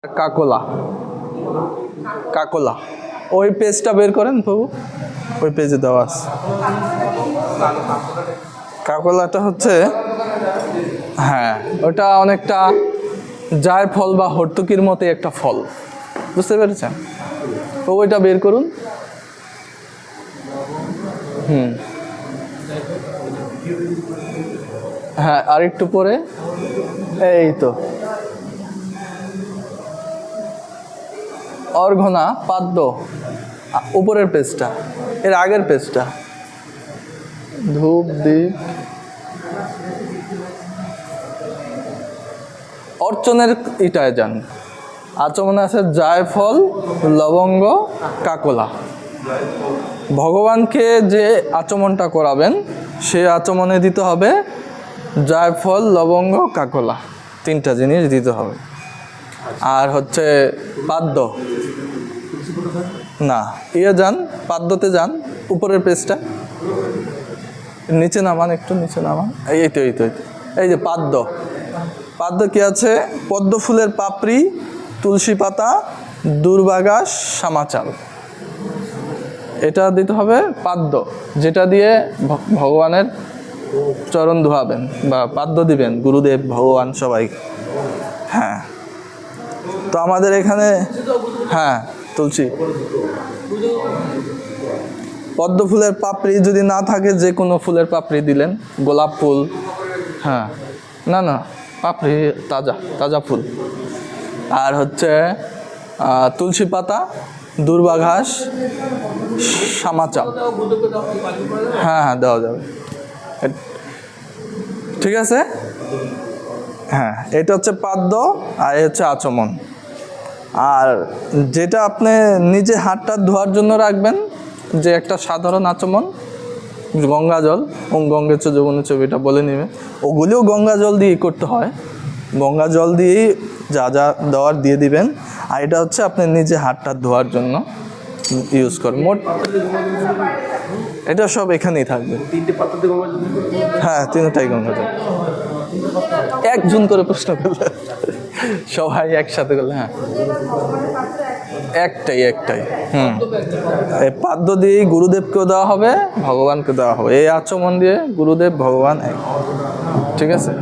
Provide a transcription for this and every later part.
কাকলা, কাকলা ওই পেজটা বের করেন প্রভু, ওই পেজে দেওয়া আছে। কাকলাটা হচ্ছে, হ্যাঁ ওটা অনেকটা জায়ফল বা হর্তুকির মতো একটা ফল, বুঝতে পেরেছেন? তো ওইটা বের করুন। হ্যাঁ আর একটু পরে, এই তো অর্ঘনা পাদ্য, উপরের পেজটা, এর আগের পেজটা, ধূপ দ্বীপ অর্চনের ইটায় যান। আচমনে আছে জায়ফল, লবঙ্গ, কাকলা। ভগবানকে যে আচমনটা করাবেন সে আচমনে দিতে হবে জায়ফল, লবঙ্গ, কাকলা, তিনটা জিনিস দিতে হবে। আর হচ্ছে পাদ্য, না যান পাদ্যতে যান, উপরের পেজটা নিচে নামান, একটু নিচে নামান, এই তো এই যে পাদ্য। পাদ্য কি আছে? পদ্ম ফুলের পাপড়ি, তুলসী পাতা, দুর্বাঘাস, সামাচাল, এটা দিতে হবে পাদ্য, যেটা দিয়ে ভগবানের চরণ ধোয়াবেন বা পাদ্য দিবেন গুরুদেব, ভগবান সবাই। হ্যাঁ তো আমাদের এখানে, হ্যাঁ তুলসী, পদ্ম ফুলের পাপড়ি যদি না থাকে যে কোনো ফুলের পাপড়ি দিলেন, গোলাপ ফুল, হ্যাঁ না পাপড়ি তাজা তাজা ফুল। আর হচ্ছে তুলসী পাতা, দুর্বাঘাস, সামাচাল, হ্যাঁ দেওয়া যাবে, ঠিক আছে। হ্যাঁ এটা হচ্ছে পাদ্য, আর এই হচ্ছে আচমন। আর যেটা আপনি নিজে হাতটা ধোয়ার জন্য রাখবেন, যে একটা সাধারণ আচমন, গঙ্গা জল, ওম গঙ্গে চ যমুনে ছবিটা বলে নেবে, ওগুলিও গঙ্গা জল দিয়ে করতে হয়, গঙ্গা জল দিয়েই যা যা দেওয়ার দিয়ে দিবেন। আর এটা হচ্ছে আপনি নিজে হাতটা ধোয়ার জন্য ইউজ করেন। মোট এটা সব এখানেই থাকবে, হ্যাঁ তিনটাই গঙ্গা জল। একজন করে প্রশ্ন করলে, সবাই একসাথে করলে, হ্যাঁ একটাই এই পাদ্য দিয়ে গুরুদেবকেও দেওয়া হবে, ভগবানকে দেওয়া হবে। এই আচমন দিয়ে গুরুদেব ভগবান এক, ঠিক আছে।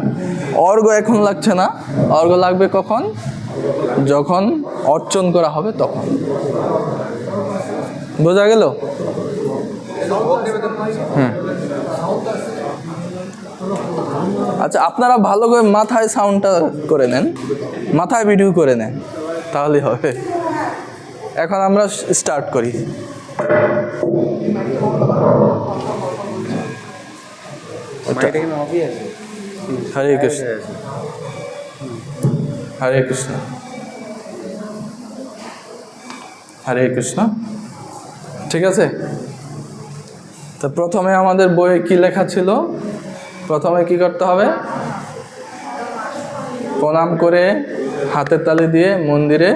অর্ঘ এখন লাগছে না, অর্ঘ লাগবে কখন? যখন অর্চন করা হবে তখন। বোঝা গেল? আচ্ছা আপনারা ভালো করে মাথায় সাউন্ডটা করে নেন, মাথায় ভিডিও করে নেন, তাহলেই হবে। এখন আমরা স্টার্ট করি। হরে কৃষ্ণ, হরে কৃষ্ণ, হরে কৃষ্ণ, ঠিক আছে। তো প্রথমে আমাদের বইয়ে কি লেখা ছিল? প্রথমে কি করতে হবে? প্রণাম করে হাতের তালি দিয়ে মন্দিরে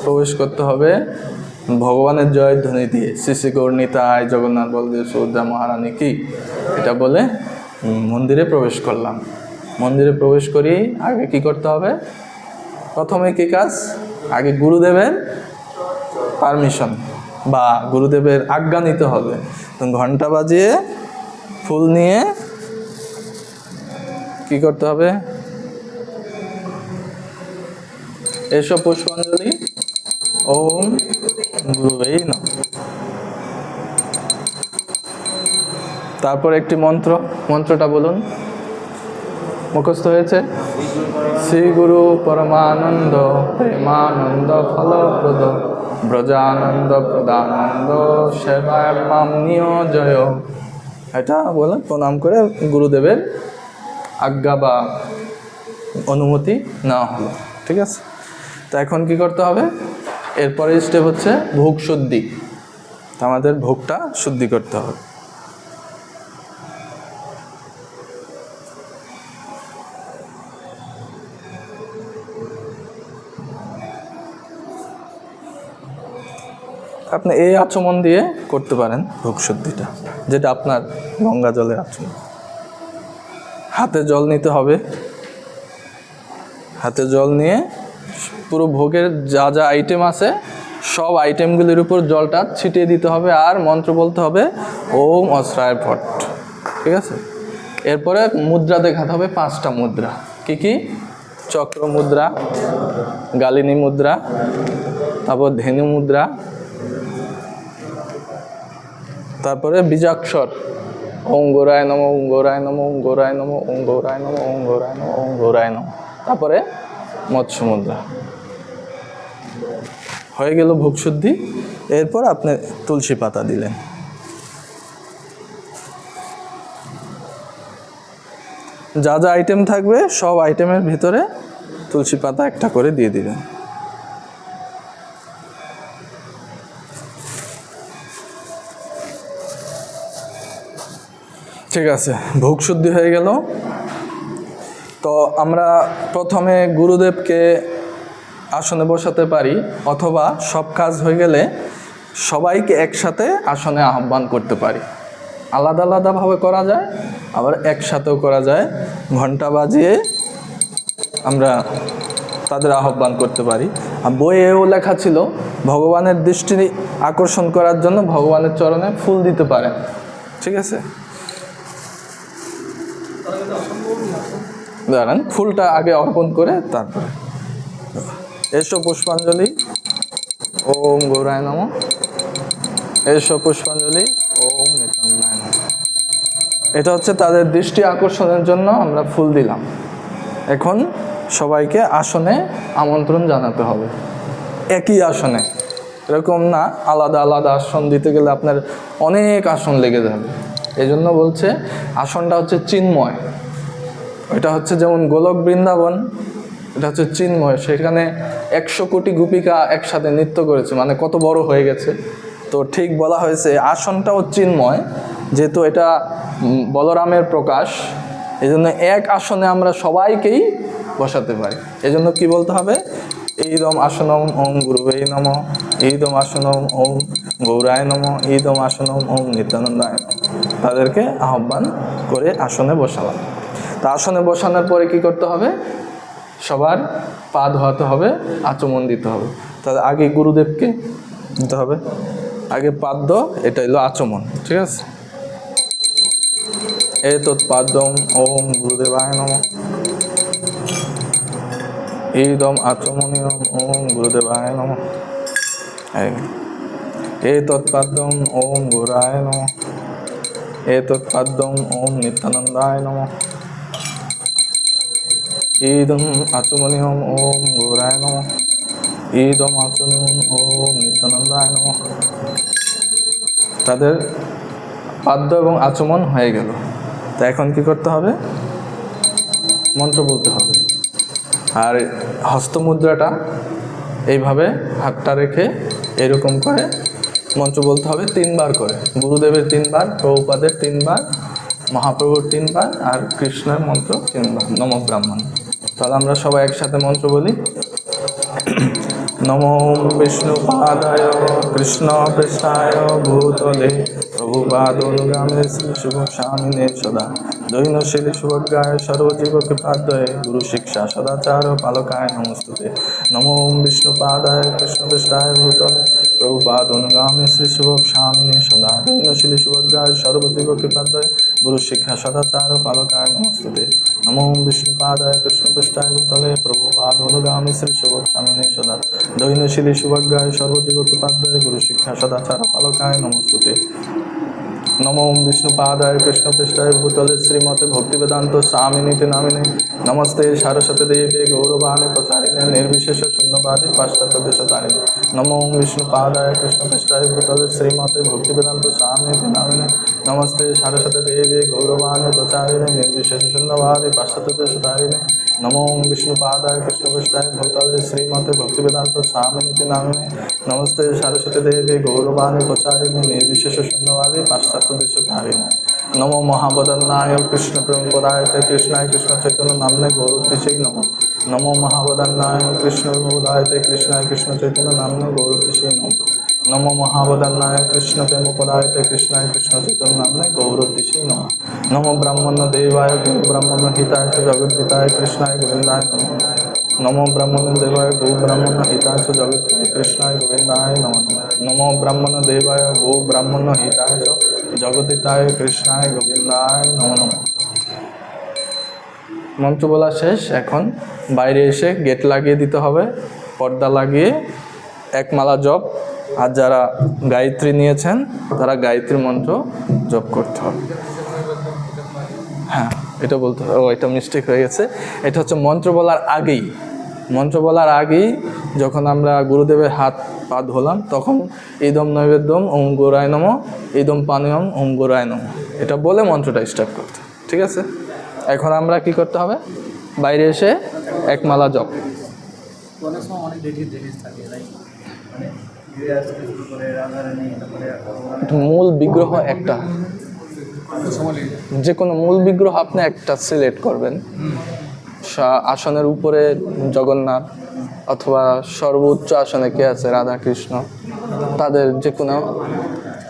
প্রবেশ করতে হবে, ভগবানের জয়ধ্বনি দিয়ে, শ্রী শ্রী গৌরনীতায় জগন্নাথ বলদেব সুভদ্রা মহারানী কি, এটা বলে মন্দিরে প্রবেশ করলাম। মন্দিরে প্রবেশ করি আগে কি করতে হবে? প্রথমে কি কাজ? আগে গুরুদেবের পারমিশন বা গুরুদেবের আজ্ঞা নিতে হবে। ঘন্টা বাজিয়ে ফুল নিয়ে কি করতে হবে? এসব পুষ্পাঞ্জলি, ওম গুরুবে নমঃ। তারপর একটি মন্ত্র, মন্ত্রটা বলুন, মুখস্থ হয়েছে? শ্রী গুরু পরমানন্দ প্রেমানন্দ ফলপ্রদ ব্রজানন্দ প্রদানন্দ সেবায় মাম নিয়োজয়। এটা বলে প্রণাম করে গুরুদেবের আজ্ঞা বা অনুমতি নেওয়া হলো, ঠিক আছে। তো এখন কি করতে হবে? এরপরে স্টেপ হচ্ছে ভোগ শুদ্ধি। আমাদের ভোগটা শুদ্ধি করতে হবে। আপনি এই আচমন দিয়ে করতে পারেন ভোগ শুদ্ধিটা, যেটা আপনার গঙ্গা জলের আচমন। হাতে জল নিতে হবে, হাতে জল নিয়ে পুরো ভোগের যা যা আইটেম আছে সব আইটেমগুলির উপর জলটা ছিটিয়ে দিতে হবে আর মন্ত্র বলতে হবে ওম অস্রায় ফট। ঠিক আছে, এরপরে মুদ্রা দেখাতে হবে 5টা মুদ্রা। কি কি? চক্র মুদ্রা, গালিনী মুদ্রা, তারপর ধেনু মুদ্রা, তারপরে বীজাক্ষর ওম গৌরায় নমঃ, ওম গৌরায় নমঃ, ওম গৌরায় নমঃ, ওম গৌরায় নমঃ, ওম গৌরায় নমঃ, ওম গৌরায় নমঃ। তারপরে মৎস্য মুদ্রা। হয়ে গেল ভোগ শুদ্ধি। এরপর আপনি তুলসী পাতা দিলেন। যা যা আইটেম থাকবে সব আইটেমের ভিতরে তুলসী পাতা একটা করে দিয়ে দিবেন। ঠিক আছে, ভোগ শুদ্ধি হয়ে গেল। তো আমরা প্রথমে গুরুদেবকে আসনে বসাতে পারি, অথবা সব কাজ হয়ে গেলে সবাইকে একসাথে আসনে আহ্বান করতে পারি। আলাদা আলাদাভাবে করা যায়, আবার একসাথেও করা যায়। ঘন্টা বাজিয়ে আমরা তাদের আহ্বান করতে পারি। আর বইয়েও লেখা ছিল ভগবানের দৃষ্টি আকর্ষণ করার জন্য ভগবানের চরণে ফুল দিতে পারেন। ঠিক আছে, দাঁড়ান, ফুলটা আগে অর্পণ করে তারপরে এসো পুষ্পাঞ্জলি ওম গৌরায় নমঃ, এসো পুষ্পাঞ্জলি ওম নিত্যানন্দায় নমঃ। এটা হচ্ছে তাদের দৃষ্টি আকর্ষণের জন্য আমরা ফুল দিলাম। এখন সবাইকে আসনে আমন্ত্রণ জানাতে হবে, একই আসনে, এরকম না আলাদা আলাদা আসন দিতে গেলে আপনার অনেক আসন লেগে যাবে। এই জন্য বলছে আসনটা হচ্ছে চিন্ময়। এটা হচ্ছে যেমন গোলক বৃন্দাবন, এটা হচ্ছে চিন্ময়, সেখানে 100 কোটি গোপিকা একসাথে নৃত্য করেছে, মানে কত বড় হয়ে গেছে। তো ঠিক বলা হয়েছে আসনটাও চিন্ময়, যেহেতু এটা বলরামের প্রকাশ, এই জন্য এক আসনে আমরা সবাইকেই বসাতে পারি। এই জন্য কী বলতে হবে? এইদম আসনম ওম গুরুবে নমঃ, এইদম আসনম ওম গৌরায় নমঃ, এইদম আসনম ওম নিত্যানন্দায় নমঃ। তাদেরকে আহ্বান করে আসনে বসালাম। তা আসনে বসানোর পরে কি করতে হবে? সবার পা ধোয়াতে হবে, আচমন দিতে হবে। তাহলে আগে গুরুদেবকে দিতে হবে, আগে পাদ্য, এটা হলো আচমন। ঠিক আছে, এতৎপাদ্যম ওম গুরুদেবায় নমঃ, ইদম আচমনিয়ম ওম গুরুদেবায় নমঃ, এতৎপাদ্যম ওম গৌরায় নমঃ, এতৎপাদ্যম ওম নিত্যানন্দায় নমঃ, ইদম আচমনিয়ম ওম গৌরায় নমঃ, ইদম আচমনিয়ম ওম নিত্যানন্দায় নমঃ। তাদের পাদ্য এবং আচমন হয়ে গেল। তা এখন কি করতে হবে? মন্ত্র বলতে হবে। আর হস্তমুদ্রাটা এইভাবে হাতটা রেখে এরকম করে মন্ত্র বলতে হবে 3 বার করে। গুরুদেবের 3 বার, প্রভুপাদের 3 বার, মহাপ্রভুর 3 বার, আর কৃষ্ণের মন্ত্র 3 বার, নম ব্রাহ্মণ। তাহলে আমরা সবাই একসাথে মন্ত্র বলি। নমো বিষ্ণুপাদায় কৃষ্ণ পৃষ্ঠায় ভূতলে প্রভুপাদনুগামে শ্রী শুভস্বামিনে সদা দৈনশীলী শুভজ্ঞায় সর্বজীব কৃপাদ্বয়ে গুরু শিক্ষা সদাচার পালকায় নমস্তুতে। নমো বিষ্ণুপাদায় কৃষ্ণ পৃষ্ঠায় ভূতলে প্রভুপাদনুগামে শ্রী শুভস্বামিনে সদা দৈনশীলী শুভজ্ঞায় সর্বজীব কৃপাদ্বয়ে গুরু শিক্ষা সদাচার পালকায় নমস্তুতে। নমো বিষ্ণুপাদায় কৃষ্ণ পৃষ্ঠায় ভূতলে প্রভুপাদনুগামে শ্রী শুভস্বামিনে সদা দৈনশীলী শুভজ্ঞায় সর্বজীব কৃপাদ্বয়ে গুরু শিক্ষা সদাচার পালকায় নমস্তুতে। নমো বিষ্ণুপাদায় কৃষ্ণ পৃষ্ঠায় ভূতলে শ্রীমতে ভক্তিবেদান্ত স্বামিনীতে নামিনে নমস্তে সারস্বতী দেবে গৌরবাণী প্রচারিণে নির্বিশেষ শূন্যবাদী পাশ্চাত্য দেশতারিণে। নমো বিষ্ণুপাদায় কৃষ্ণ পৃষ্ঠায় ভূতলে শ্রীমতে ভক্তিবেদান্ত স্বামিনীতে নামিনে নমস্তে সারস্বতী দেবে গৌরবাণী প্রচারিণে নির্বিশেষ শূন্যবাদী পাশ্চাত্য দেশতারিণে। নমো বিষ্ণুপাদায় কৃষ্ণ পৃষ্ঠায় ভূতলে শ্রীমতে ভক্তিবেদান্ত স্বামিনীতে নামিনে নমস্তে সারস্বতী দেবে গৌরবাণী প্রচারিণে নির্বিশেষ শূন্যবাদী পাশ্চাত্য দেশতারিণে। নমো মহাবদন্নায় কৃষ্ণ প্রেমপদায়তে কৃষ্ণায় কৃষ্ণ চৈতন্য নামনে গৌরতিশৈ নমঃ। নমো মহাবদন্নায় কৃষ্ণ প্রেমপদায়তে কৃষ্ণায় কৃষ্ণ চৈতন্য নামনে গৌরতিশৈ নমঃ। নমো মহাবদন্নায় কৃষ্ণ প্রেমপদায়তে কৃষ্ণায় কৃষ্ণ চৈতন্য নামনে গৌরতিশৈ নমঃ। নমো ব্রাহ্মণ দেবায় গুরু ব্রাহ্মণ হিতায় জগদ্ধিতায় কৃষ্ণায় গোবিন্দায় নমঃ। নমো ব্রাহ্মণ দেবায় গো ব্রাহ্মণ হিতায় চ জগতে কৃষ্ণায় গোবিন্দায় নমঃ। নমো ব্রাহ্মণ দেবায় গো ব্রাহ্মণ হিতায় চ জগতিতায় কৃষ্ণায় গোবিন্দায় নমঃ নমঃ। মন্ত্র বলা শেষ। এখন বাইরে এসে গেট লাগিয়ে দিতে হবে, পর্দা লাগিয়ে এক মালা জপ। আর যারা গায়ত্রী নিয়েছেন তারা গায়ত্রী মন্ত্র জপ করতে হবে। হ্যাঁ, এটা বলতে হবে। ও, এটা মিস্টেক হয়ে গেছে। এটা হচ্ছে মন্ত্র বলার আগেই। মন্ত্র বলার আগেই যখন আমরা গুরুদেবের হাত পা ধোলাম তখন ইদম নৈবেদ্যম ওম গৌরায় নমঃ, ইদম পানীয়ম ওম গৌরায় নমঃ, এটা বলে মন্ত্রটা স্টার্ট করতে। ঠিক আছে? এখন আমরা কি করতে হবে? বাইরে এসে এক মালা জপ। মূল বিগ্রহ একটা, যে কোনো মূল বিগ্রহ আপনি একটা সিলেক্ট করবেন। আসনের উপরে জগন্নাথ, অথবা সর্বোচ্চ আসনে কে আছে রাধা কৃষ্ণ, তাদের যে কোনো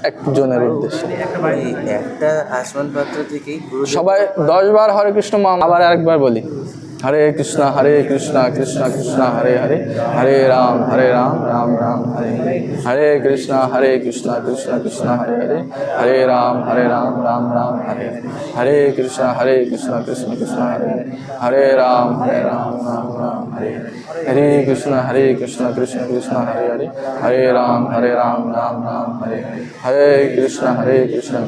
একজনের উদ্দেশ্যে একটা আসমান পাত্র থেকেই সবাই 10 বার হরে কৃষ্ণ আবার আরেকবার বলি, হরে কৃষ্ণ কৃষ্ণ কৃষ্ণ হরে হরে, হরে রাম রাম রাম হরে হরে, হরে কৃষ্ণ কৃষ্ণ কৃষ্ণ হরে হরে, হরে রাম রাম রাম হরে হরে, হরে কৃষ্ণ কৃষ্ণ কৃষ্ণ হরে হরে, হরে রাম রাম রাম হরে হরে, হরে কৃষ্ণ কৃষ্ণ কৃষ্ণ হরে হরে, হরে রাম রাম রাম হরে হরে, হরে কৃষ্ণ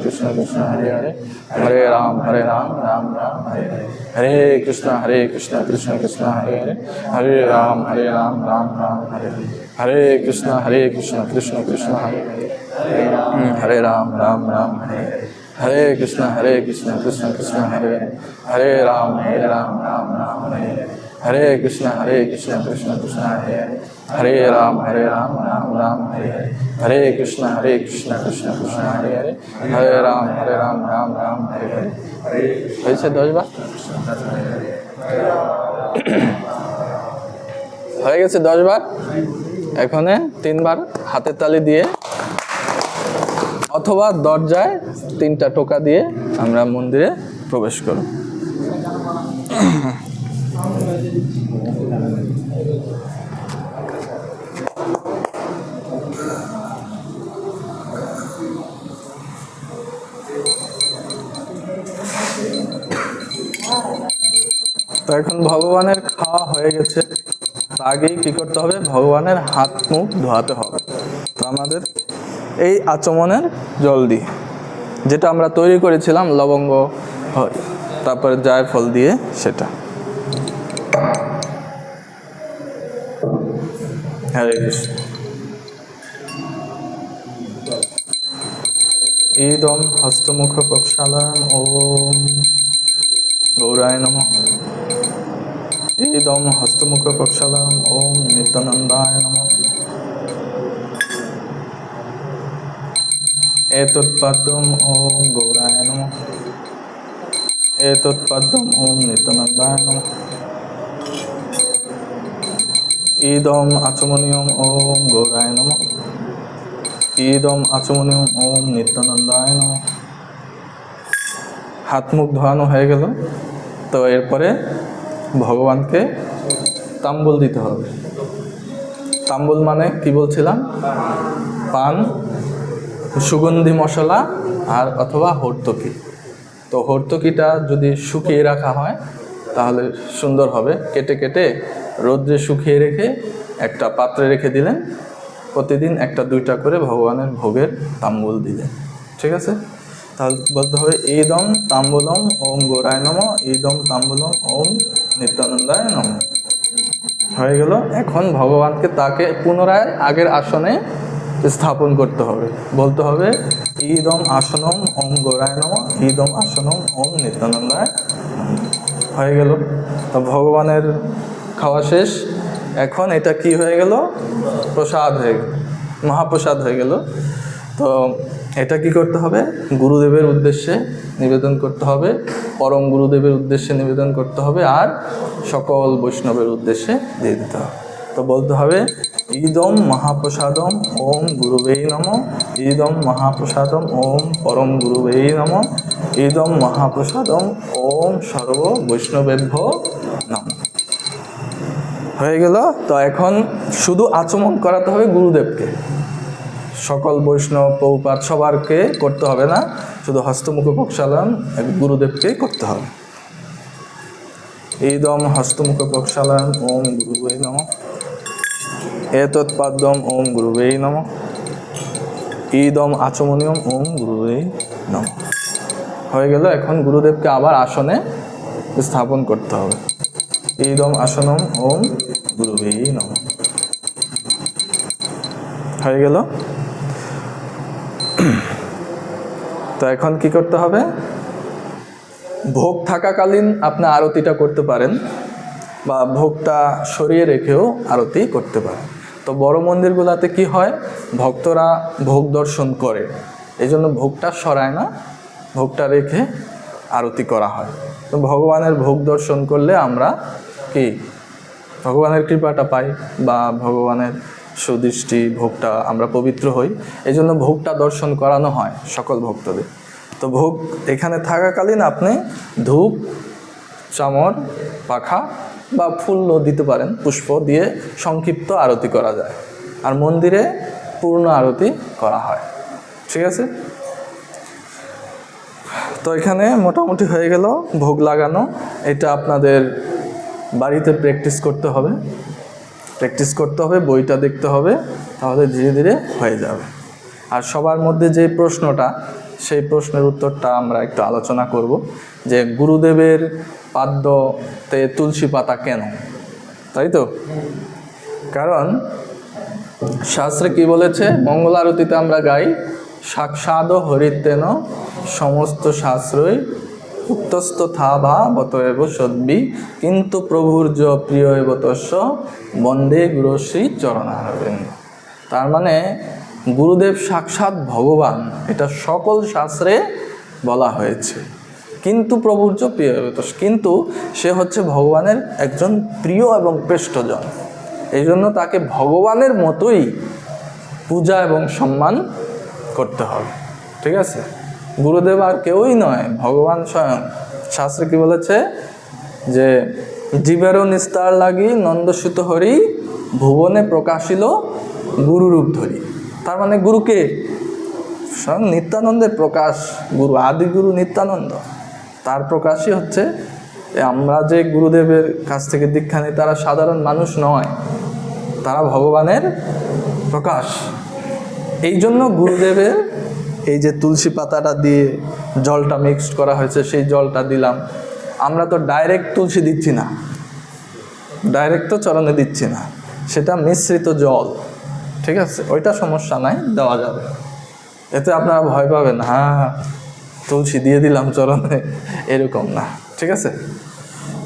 কৃষ্ণ কৃষ্ণ হরে হরে, হরে রাম রাম রাম হরে হরে, হরে কৃষ্ণ কৃষ্ণ কৃষ্ণ হরে হরে, হরে রাম রাম রাম হরে হরে, হরে কৃষ্ণ কৃষ্ণ কৃষ্ণ হরে হরে, হরে রাম রাম হরে হরে, হরে কৃষ্ণ কৃষ্ণ কৃষ্ণ হরে হরে, হরে রাম রাম রাম হরে হরে, হরে কৃষ্ণ কৃষ্ণ কৃষ্ণ হরে হরে, হরে রাম রাম রাম হরে হরে, হরে কৃষ্ণ কৃষ্ণ কৃষ্ণ হরে হরে, হরে রাম রাম রাম হরে হরে। হয়েছে 10 বার? হয়ে গেছে 10 বার। এখানে 3 বার হাতের তালি দিয়ে অথবা দরজায় 3টা টোকা দিয়ে আমরা মন্দিরে প্রবেশ করব। তো এখন ভগবানের খাওয়া হয়ে গেছে, আগেই কি করতে হবে? ভগবানের হাত মুখ ধোয়াতে হবে। তো আমাদের এই আচমনের জল দিয়ে, যেটা আমরা তৈরি করেছিলাম লবঙ্গ তারপরে জায়ফল দিয়ে, সেটা। হরে কৃষ্ণ। ইদম হস্তমুখ প্রক্ষালয়ম ওম গৌরায় নমঃ। ইদম হস্তমুখ প্রক্ষালয়ম ওম নিত্যানন্দায় নমঃ। এতৎপাদ্যম ওম গৌরায় নমঃ। এতৎপাদ্যম ওম নিত্যানন্দায় নমঃ। ইদম আচমনিয়ম ওম গৌরায় নমঃ। ইদম আচমনিয়ম ওম নিত্যানন্দায় নমঃ। হাত মুখ ধোয়ানো হয়ে গেল। তো এরপরে ভগবানকে তাম্বুল দিতে হবে। তাম্বুল মানে কি বলছিলাম? পান, সুগন্ধি মশলা আর অথবা হর্তকি। তো হর্তকিটা যদি শুকিয়ে রাখা হয় তাহলে সুন্দর হবে। কেটে কেটে রোদ্রে শুকিয়ে রেখে একটা পাত্রে রেখে দিলেন, প্রতিদিন 1-2টা করে ভগবানের ভোগের তাম্বুল দিলেন। ঠিক আছে? তাহলে বলতে হবে ইদম তাম্বুলম ওম গৌরায় নমঃ, ইদম তাম্বুলম ওম নিত্যানন্দায় নমঃ। হয়ে গেল। এখন ভগবানকে তাকে পুনরায় আগের আসনে স্থাপন করতে হবে। বলতে হবে ইদম আসনম ওম গৌরায় নমঃ, ইদম আসনম ওম নিত্যানন্দায় নমঃ। হয়ে গেল। তো ভগবানের খাওয়া শেষ। এখন এটা কি হয়ে গেল? প্রসাদ হয়ে গেল, মহাপ্রসাদ হয়ে গেল। তো এটা কি করতে হবে? গুরুদেবের উদ্দেশ্যে নিবেদন করতে হবে, পরম গুরুদেবের উদ্দেশ্যে নিবেদন করতে হবে, আর সকল বৈষ্ণবের উদ্দেশ্যে দিয়ে দিতে হবে। তো বলতে হবে ইদম মহাপ্রসাদম ওম গুরুবেই নমঃ, ইদম মহাপ্রসাদম ওম পরম গুরুবেই নমঃ, ইদম মহাপ্রসাদম ওম সর্ব বৈষ্ণবেভ্যো নমঃ। হয়ে গেল। তো এখন শুধু আচমন করাতে হবে গুরুদেবকে, সকল বৈষ্ণব পৌপাত সবারকে করতে হবে না, শুধু হস্তমুখ প্রক্ষালন গুরুদেবকে করতে হবে। ইদম হস্তমুখ প্রক্ষালন ওম গুরুবে নমঃ, এতৎপাদ্যম ওম গুরুবে নমঃ, ইদম আচমনিয়ম ওম গুরুবে নমঃ। হয়ে গেল। এখন গুরুদেবকে আবার আসনে স্থাপন করতে হবে। ইদম আসনম ওম গুরুবে নমঃ। হয়ে গেল। তো এখন কি করতে হবে? ভোগ থাকাকালীন আপনি আরতিটা করতে পারেন, বা ভোগটা সরিয়ে রেখেও আরতি করতে পারেন। তো বড় মন্দিরগুলোতে কি হয়, ভক্তরা ভোগ দর্শন করে, এই জন্য ভোগটা সরায় না, ভোগটা রেখে আরতি করা হয়। তো ভগবানের ভোগ দর্শন করলে আমরা কি ভগবানের কৃপাটা পাই, বা ভগবানের সুদৃষ্টি, ভোগটা আমরা পবিত্র হই, এই জন্য ভোগটা দর্শন করানো হয় সকল ভক্তদের। তো ভোগ এখানে থাকাকালীন আপনি ধূপ, চামর, পাখা বা ফুলও দিতে পারেন, পুষ্প দিয়ে সংক্ষিপ্ত আরতি করা যায়। আর মন্দিরে পূর্ণ আরতি করা হয়। ঠিক আছে? তো এখানে মোটামুটি হয়ে গেল ভোগ লাগানো। এটা আপনাদের বাড়িতে প্র্যাকটিস করতে হবে, বইটা দেখতে হবে, তাহলে ধীরে ধীরে হয়ে যাবে। আর সবার মধ্যে যে প্রশ্নটা, সেই প্রশ্নের উত্তরটা আমরা একটু আলোচনা করব, যে গুরুদেবের পাদ্যতে তুলসী পাতা কেন, তাই তো? কারণ শাস্ত্রে কি বলেছে? মঙ্গল আরতিতে আমরা গাই, সাক্ষাদ হরিতেন সমস্ত শাস্ত্রই উক্তস্থ থাভা বতএব সদ্বি, কিন্তু প্রভুর য প্রিয় এব তস্য বন্দে গুরুশ্রী চরণারবিন্দ। তার মানে গুরুদেব সাক্ষাৎ ভগবান, এটা সকল শাস্ত্রে বলা হয়েছে। কিন্তু প্রভুর য প্রিয় এব তস্য, কিন্তু সে হচ্ছে ভগবানের একজন প্রিয় এবং শ্রেষ্ঠজন, এই জন্য তাকে ভগবানের মতোই পূজা এবং সম্মান করতে হবে। ঠিক আছে? গুরুদেব আর কেউই নয়, ভগবান স্বয়ং। শাস্ত্রে কি বলেছে? যে জীবেরও নিস্তার লাগি নন্দসুত হরি, ভুবনে প্রকাশিল গুরুরূপ ধরি। তার মানে গুরুকে স্বয়ং নিত্যানন্দের প্রকাশ, গুরু, আদি গুরু নিত্যানন্দ, তার প্রকাশই হচ্ছে আমরা যে গুরুদেবের কাছ থেকে দীক্ষা নিই, তারা সাধারণ মানুষ নয়, তারা ভগবানের প্রকাশ। এই জন্য গুরুদেবের এই যে তুলসী পাতাটা দিয়ে জলটা মিক্সড করা হয়েছে, সেই জলটা দিলাম। আমরা তো ডাইরেক্ট তুলসী দিচ্ছি না, ডাইরেক্ট তো চরণে দিচ্ছি না, সেটা মিশ্রিত জল। ঠিক আছে? ওইটা সমস্যা নাই, দেওয়া যাবে। এতে আপনারা ভয় পাবেন, হ্যাঁ তুলসী দিয়ে দিলাম চরণে, এরকম না। ঠিক আছে?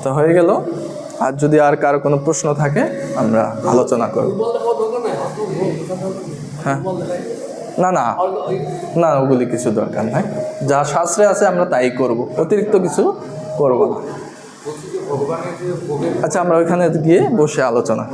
তো হয়ে গেল। আর যদি আর কারো কোনো প্রশ্ন থাকে আমরা আলোচনা করব। হ্যাঁ, না না না, ওগুলি কিছু দরকার নাই, যা শাস্ত্রে আছে আমরা তাই করব, অতিরিক্ত কিছু করব না। আচ্ছা, আমরা ওইখানে গিয়ে বসে আলোচনা